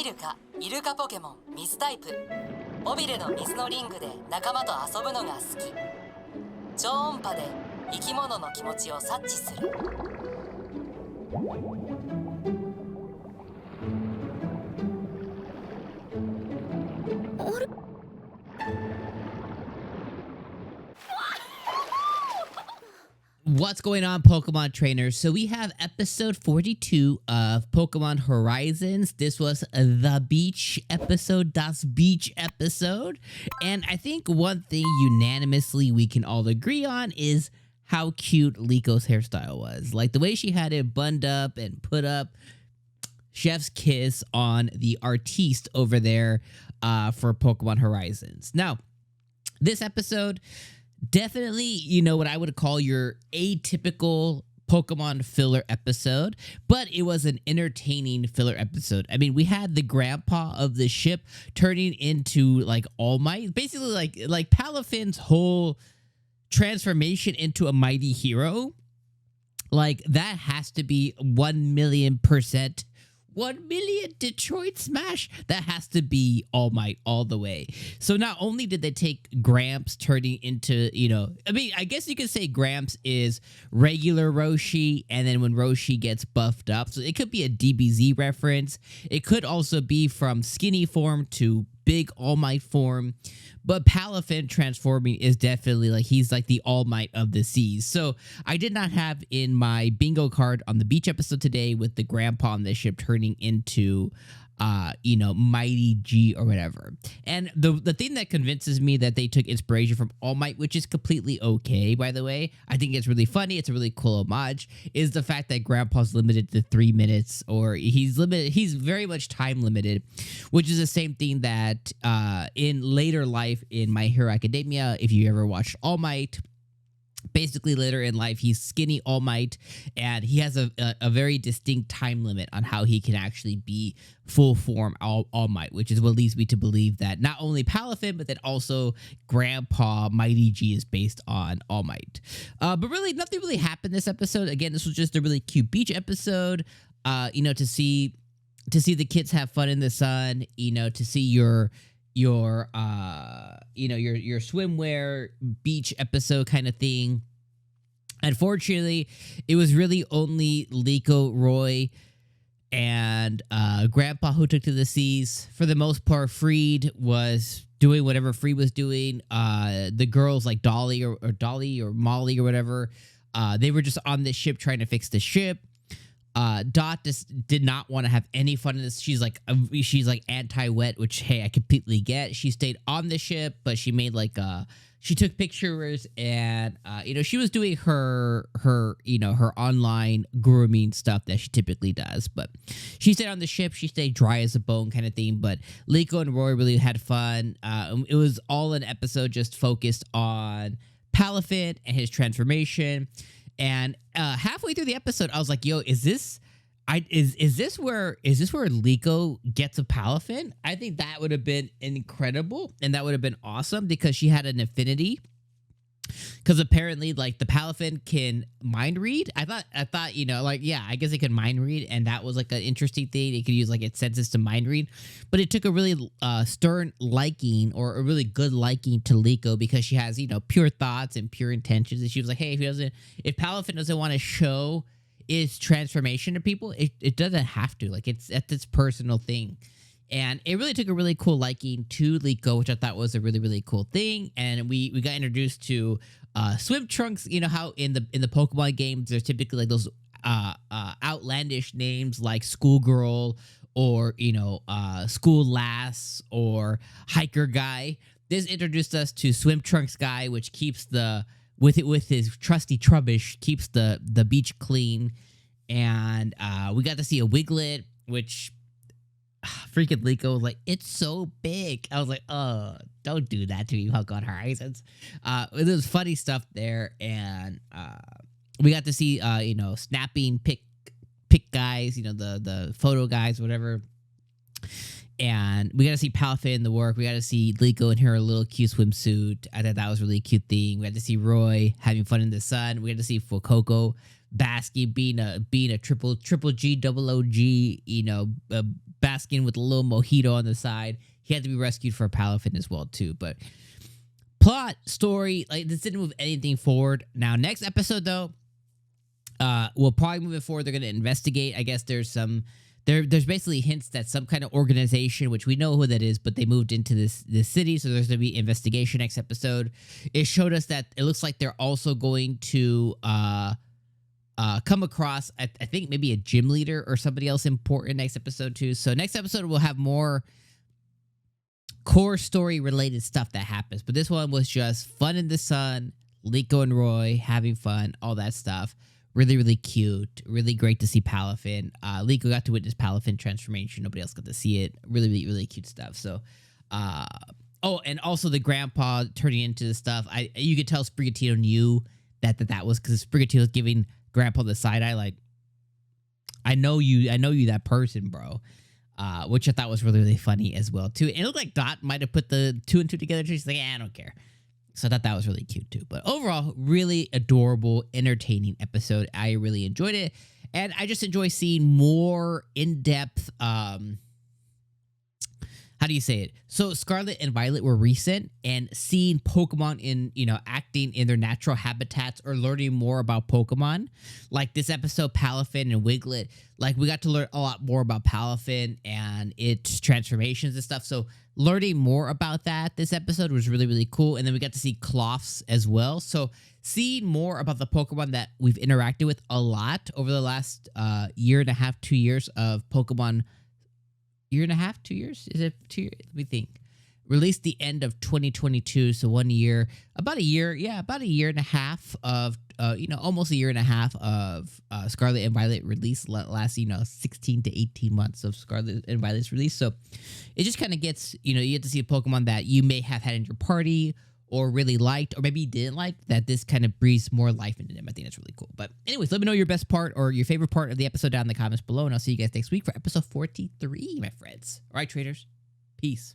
るかイルカポケモン水タイプ。尾びれの水のリングで仲間と遊ぶのが好き。超音波で生き物の気持ちを察知する。あれWhat's going on, Pokemon trainers? So we have episode 42 of Pokemon Horizons. This was the beach episode, das beach episode. And I think one thing unanimously we can all agree on is how cute Liko's hairstyle was. Like the way she had it bunned up and put up. Chef's kiss on the artiste over there for Pokemon Horizons. Now, this episode... definitely, you know, what I would call your atypical Pokemon filler episode, but it was an entertaining filler episode. I mean, we had the grandpa of the ship turning into like All Might, basically like Palafin's whole transformation into a mighty hero. Like that has to be 1,000,000%. 1,000,000 Detroit Smash. That has to be All Might all the way. So not only did they take Gramps turning into, you know, I mean, I guess you could say Gramps is regular Roshi, and then when Roshi gets buffed up, so it could be a DBZ reference. It could also be from skinny form to big All Might form. But Palafin transforming is definitely like he's like the All Might of the seas. So I did not have in my bingo card on the beach episode today with the grandpa on the ship turning into you know, Mighty G or whatever. And the thing that convinces me that they took inspiration from All Might, which is completely okay, by the way, I think it's really funny, it's a really cool homage, is the fact that Grandpa's limited to 3 minutes, or he's very much time limited, which is the same thing that in later life in My Hero Academia, if you ever watched All Might, basically later in life he's skinny All Might, and he has a very distinct time limit on how he can actually be full form All Might, which is what leads me to believe that not only Palafin but then also Grandpa Mighty G is based on All Might. But really nothing really happened this episode. Again, this was just a really cute beach episode, you know, to see the kids have fun in the sun, you know, to see your you know, your swimwear beach episode kind of thing. Unfortunately, it was really only Liko, Roy, and Grandpa who took to the seas. For the most part, Freed was doing whatever Freed was doing. The girls like Dolly or Molly or whatever, they were just on this ship trying to fix the ship. Dot just did not want to have any fun in this. She's like anti-wet, which, hey, I completely get. She stayed on the ship, but she made like she took pictures, and you know, she was doing her you know, her online grooming stuff that she typically does. But she stayed on the ship. She stayed dry as a bone kind of thing. But Liko and Roy really had fun. It was all an episode just focused on Palafin and his transformation. And halfway through the episode, I was like, "Yo, is this where Liko gets a Palafin?" I think that would have been incredible, and that would have been awesome because she had an affinity. Because apparently, like, the Palafin can mind read. I thought, you know, like, yeah, I guess it could mind read, and that was like an interesting thing. It could use like its senses to mind read, but it took a really stern liking, or a really good liking to Liko, because she has, you know, pure thoughts and pure intentions. And she was like, hey, if Palafin doesn't want to show its transformation to people, it doesn't have to. Like, it's its personal thing. And it really took a really cool liking to Liko, which I thought was a really, really cool thing. And we got introduced to swim trunks. You know how in the Pokemon games, there's typically like those outlandish names like Schoolgirl, or, you know, School Lass, or Hiker Guy. This introduced us to Swim Trunks Guy, which keeps with his trusty Trubbish, keeps the beach clean. And we got to see a Wiglet, which... freaking Liko was like, it's so big. I was like, oh, don't do that to me, Pokemon Horizons. There was funny stuff there, and we got to see you know, snapping pick guys, you know, the photo guys, whatever. And we got to see Palafin in the work. We got to see Liko in her little cute swimsuit. I thought that was a really cute thing. We got to see Roy having fun in the sun. We got to see Fuecoco basking, being a triple G, double OG, you know, basking with a little mojito on the side. He had to be rescued for Palafin as well too. But plot, story, like this didn't move anything forward. Now, next episode though, we'll probably move it forward. They're going to investigate. I guess there's basically hints that some kind of organization, which we know who that is, but they moved into this city, so there's going to be investigation next episode. It showed us that it looks like they're also going to come across, I think maybe a gym leader or somebody else important next episode too. So next episode we'll have more core story related stuff that happens, but this one was just fun in the sun, Liko and Roy having fun, all that stuff. Really, really cute. Really great to see Palafin. Liko got to witness Palafin transformation. Nobody else got to see it. Really, really, really cute stuff. So, oh, and also the grandpa turning into the stuff. You could tell Sprigatito knew that was because Sprigatito was giving grandpa the side eye, like, I know you, that person, bro. Which I thought was really, really funny as well too. And it looked like Dot might have put the 2 and 2 together too. She's like, I don't care. So I thought that was really cute too. But overall, really adorable, entertaining episode. I really enjoyed it. And I just enjoy seeing more in-depth, how do you say it? So Scarlet and Violet were recent, and seeing Pokemon in, acting in their natural habitats or learning more about Pokemon. Like this episode, Palafin and Wiglet, like we got to learn a lot more about Palafin and its transformations and stuff. So learning more about that this episode was really, really cool. And then we got to see Cloths as well. So seeing more about the Pokemon that we've interacted with a lot over the last year and a half, 2 years of Pokemon. Year and a half, 2 years? Is it 2 years? Let me think. Released the end of 2022, so 1 year, about a year and a half of, almost a year and a half of Scarlet and Violet release last, 16 to 18 months of Scarlet and Violet's release. So it just kind of gets, you get to see a Pokemon that you may have had in your party or really liked, or maybe you didn't like, that this kind of breathes more life into them. I think that's really cool. But anyways, let me know your best part or your favorite part of the episode down in the comments below, and I'll see you guys next week for episode 43, my friends. All right, traders. Peace.